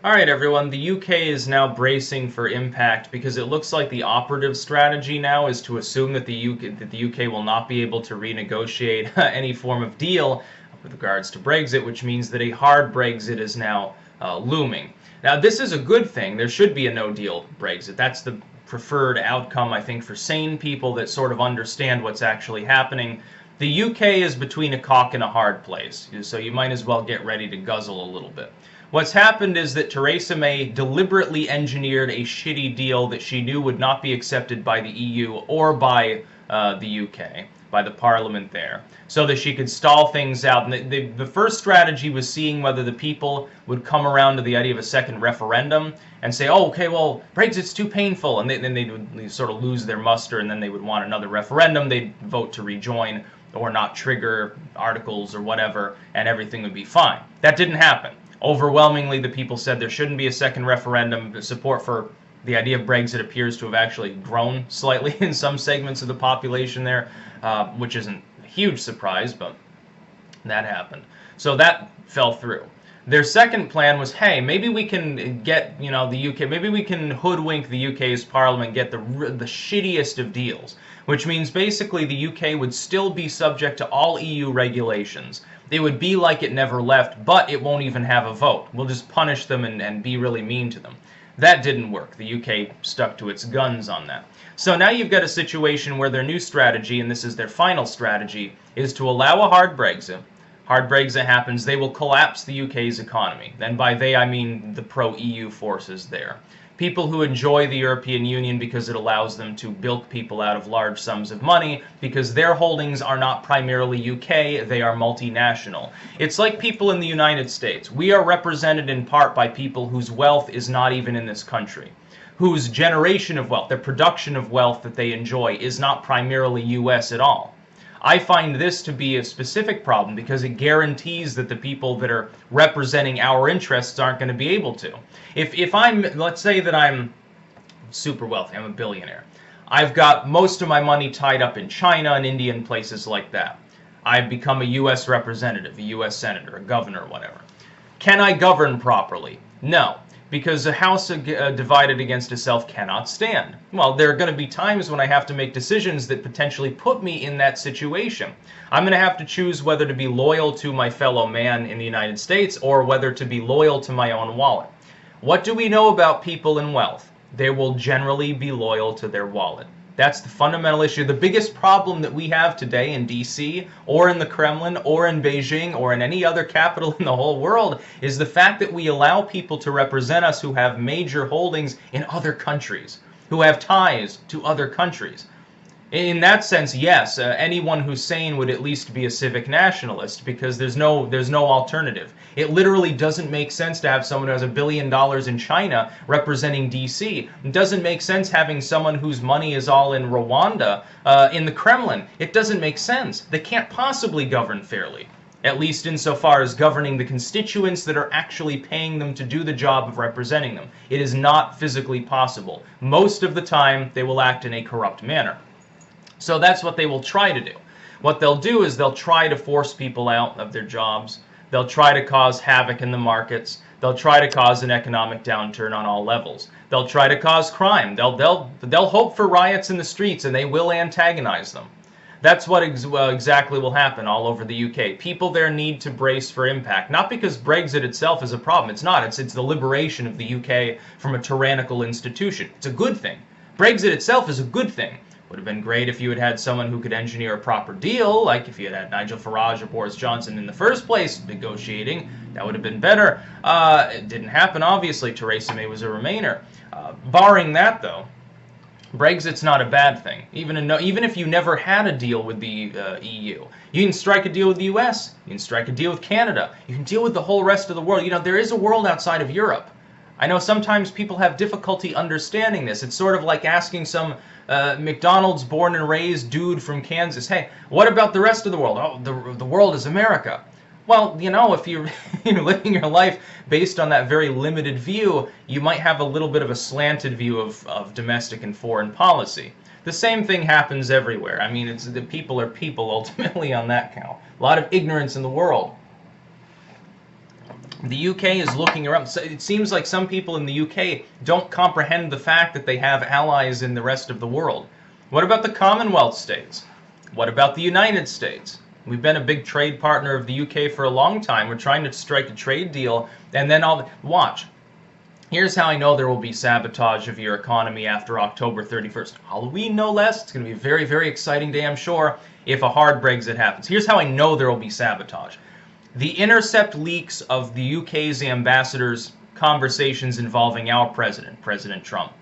Alright everyone, the UK is now bracing for impact because it looks like the operative strategy now is to assume that the UK will not be able to renegotiate any form of deal with regards to Brexit, which means that a hard Brexit is now looming. Now this is a good thing. There should be a no-deal Brexit. That's the preferred outcome, I think, for sane people that sort of understand what's actually happening. The UK is between a cock and a hard place, so you might as well get ready to guzzle a little bit. What's happened is that Theresa May deliberately engineered a shitty deal that she knew would not be accepted by the EU or by the UK, by the Parliament there, so that she could stall things out. And the first strategy was seeing whether the people would come around to the idea of a second referendum and say, oh, okay, well, Brexit's too painful, and then they would sort of lose their muster, and then they would want another referendum. They'd vote to rejoin or not trigger articles or whatever, and everything would be fine. That didn't happen. Overwhelmingly, the people said there shouldn't be a second referendum. The support for the idea of Brexit appears to have actually grown slightly in some segments of the population there, which isn't a huge surprise, but that happened. So that fell through. Their second plan was, hey, maybe we can get, the UK, maybe we can hoodwink the UK's parliament, get the shittiest of deals, which means basically the UK would still be subject to all EU regulations. It would be like it never left, but it won't even have a vote. We'll just punish them and be really mean to them. That didn't work. The UK stuck to its guns on that. So now you've got a situation where their new strategy, and this is their final strategy, is to allow a hard Brexit. Hard Brexit happens, they will collapse the UK's economy. And by they, I mean the pro-EU forces there. People who enjoy the European Union because it allows them to bilk people out of large sums of money because their holdings are not primarily UK, they are multinational. It's like people in the United States. We are represented in part by people whose wealth is not even in this country, whose generation of wealth, their production of wealth that they enjoy is not primarily US at all. I find this to be a specific problem because it guarantees that the people that are representing our interests aren't going to be able to. If I'm, let's say that I'm super wealthy, I'm a billionaire. I've got most of my money tied up in China and India and places like that. I've become a US representative, a US senator, a governor, whatever. Can I govern properly? No. Because a house divided against itself cannot stand. Well, there are going to be times when I have to make decisions that potentially put me in that situation. I'm going to have to choose whether to be loyal to my fellow man in the United States or whether to be loyal to my own wallet. What do we know about people in wealth? They will generally be loyal to their wallet. That's the fundamental issue. The biggest problem that we have today in DC or in the Kremlin or in Beijing or in any other capital in the whole world is the fact that we allow people to represent us who have major holdings in other countries, who have ties to other countries. In that sense, yes, anyone who's sane would at least be a civic nationalist because there's no alternative. It literally doesn't make sense to have someone who has $1 billion in China representing DC. It doesn't make sense having someone whose money is all in Rwanda in the Kremlin. It doesn't make sense. They can't possibly govern fairly, at least insofar as governing the constituents that are actually paying them to do the job of representing them. It is not physically possible. Most of the time, they will act in a corrupt manner. So that's what they will try to do. What they'll do is they'll try to force people out of their jobs. They'll try to cause havoc in the markets. They'll try to cause an economic downturn on all levels. They'll try to cause crime. They'll hope for riots in the streets, and they will antagonize them. That's what exactly will happen all over the UK. People there need to brace for impact. Not because Brexit itself is a problem. It's not. It's the liberation of the UK from a tyrannical institution. It's a good thing. Brexit itself is a good thing. Would have been great if you had had someone who could engineer a proper deal, like if you had had Nigel Farage or Boris Johnson in the first place negotiating. That would have been better. It didn't happen, obviously. Theresa May was a Remainer. Barring that, though, Brexit's not a bad thing. Even if you never had a deal with the EU. You can strike a deal with the US. You can strike a deal with Canada. You can deal with the whole rest of the world. There is a world outside of Europe. I know sometimes people have difficulty understanding this. It's sort of like asking some McDonald's born and raised dude from Kansas, hey, what about the rest of the world? Oh, the world is America. Well, if you're living your life based on that very limited view, you might have a little bit of a slanted view of domestic and foreign policy. The same thing happens everywhere. I mean, the people are people ultimately on that count. A lot of ignorance in the world. The UK is looking around. So it seems like some people in the UK don't comprehend the fact that they have allies in the rest of the world. What about the Commonwealth states? What about the United States? We've been a big trade partner of the UK for a long time. We're trying to strike a trade deal, and then watch. Here's how I know there will be sabotage of your economy after October 31st. Halloween, no less. It's going to be a very, very exciting day, I'm sure, if a hard Brexit happens. Here's how I know there will be sabotage. The intercept leaks of the UK's ambassadors' conversations involving our president, President Trump,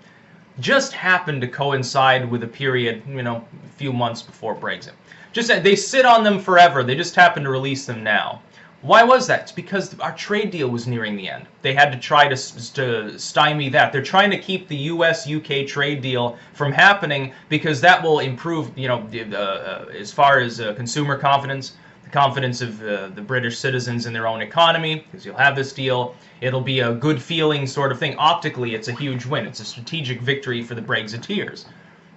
just happened to coincide with a period, a few months before Brexit. They sit on them forever. They just happen to release them now. Why was that? It's because our trade deal was nearing the end. They had to try to stymie that. They're trying to keep the U.S.-UK trade deal from happening because that will improve, as far as consumer confidence, the confidence of the British citizens in their own economy, because you'll have this deal. It'll be a good feeling sort of thing. Optically, it's a huge win. It's a strategic victory for the Brexiteers.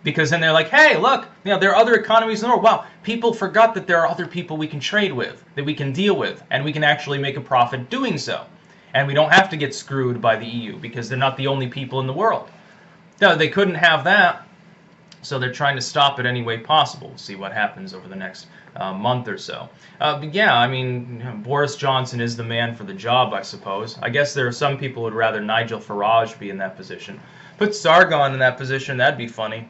Because then they're like, hey, look, there are other economies in the world. Wow, people forgot that there are other people we can trade with, that we can deal with, and we can actually make a profit doing so. And we don't have to get screwed by the EU, because they're not the only people in the world. No, they couldn't have that, so they're trying to stop it any way possible. We'll see what happens over the next month or so. But yeah, I mean, Boris Johnson is the man for the job, I suppose. I guess there are some people who would rather Nigel Farage be in that position. Put Sargon in that position, that'd be funny.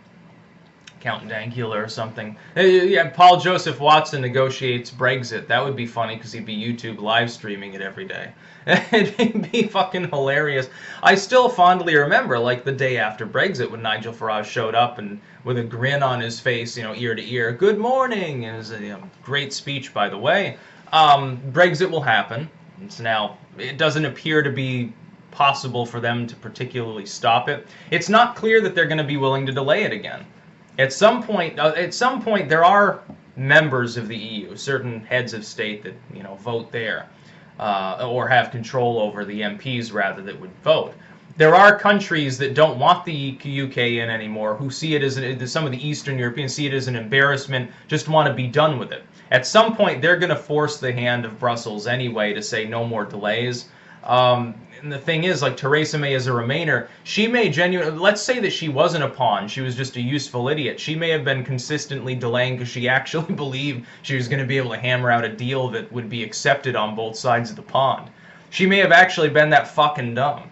Count Dankula or something. Yeah, Paul Joseph Watson negotiates Brexit. That would be funny because he'd be YouTube live streaming it every day. It'd be fucking hilarious. I still fondly remember, like, the day after Brexit when Nigel Farage showed up and with a grin on his face, ear to ear, good morning. And it was a great speech, by the way. Brexit will happen. It doesn't appear to be possible for them to particularly stop it. It's not clear that they're going to be willing to delay it again. At some point, there are members of the EU, certain heads of state that vote there, or have control over the MPs rather that would vote. There are countries that don't want the UK in anymore, who see it as some of the Eastern Europeans see it as an embarrassment, just want to be done with it. At some point, they're going to force the hand of Brussels anyway to say no more delays. And the thing is, like, Theresa May as a Remainer, she may let's say that she wasn't a pawn, she was just a useful idiot. She may have been consistently delaying because she actually believed she was going to be able to hammer out a deal that would be accepted on both sides of the pond. She may have actually been that fucking dumb.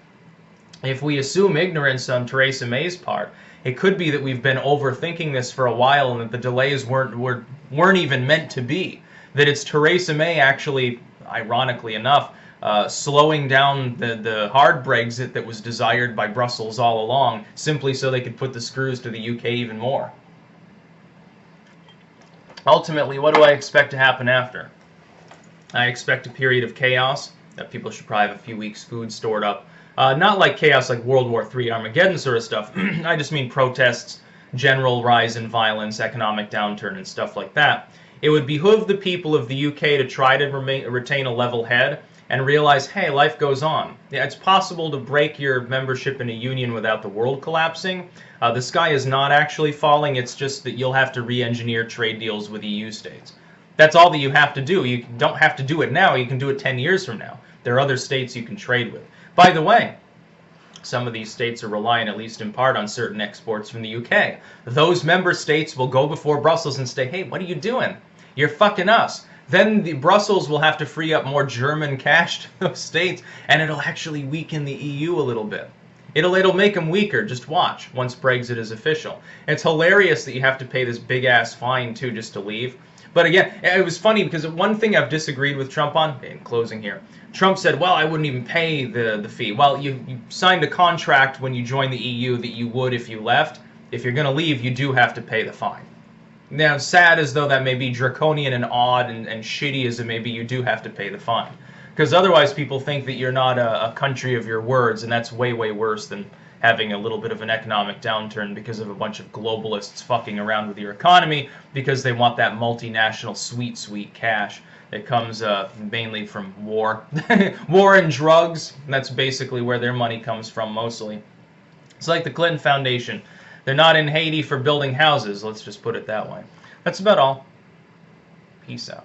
If we assume ignorance on Theresa May's part, it could be that we've been overthinking this for a while and that the delays weren't even meant to be. That it's Theresa May actually, ironically enough, slowing down the hard Brexit that was desired by Brussels all along, simply so they could put the screws to the UK even more. Ultimately, what do I expect to happen after? I expect a period of chaos, that people should probably have a few weeks' food stored up. Not like chaos like World War III Armageddon sort of stuff. I just mean protests, general rise in violence, economic downturn, and stuff like that. It would behoove the people of the UK to try to retain a level head and realize, hey, life goes on. Yeah, it's possible to break your membership in a union without the world collapsing. The sky is not actually falling, it's just that you'll have to re-engineer trade deals with EU states. That's all that you have to do. You don't have to do it now, you can do it 10 years from now. There are other states you can trade with. By the way, some of these states are relying, at least in part, on certain exports from the UK. Those member states will go before Brussels and say, hey, what are you doing? You're fucking us. Then Brussels will have to free up more German cash to those states, and it'll actually weaken the EU a little bit. It'll make them weaker. Just watch once Brexit is official. It's hilarious that you have to pay this big-ass fine, too, just to leave. But again, it was funny because one thing I've disagreed with Trump on, in closing here, Trump said, well, I wouldn't even pay the fee. Well, you signed a contract when you joined the EU that you would if you left. If you're going to leave, you do have to pay the fine. Now, sad as though that may be draconian and odd and shitty as it may be, you do have to pay the fine. Because otherwise people think that you're not a country of your words, and that's way, way worse than having a little bit of an economic downturn because of a bunch of globalists fucking around with your economy because they want that multinational sweet, sweet cash that comes mainly from war. War and drugs, and that's basically where their money comes from mostly. It's like the Clinton Foundation. They're not in Haiti for building houses, let's just put it that way. That's about all. Peace out.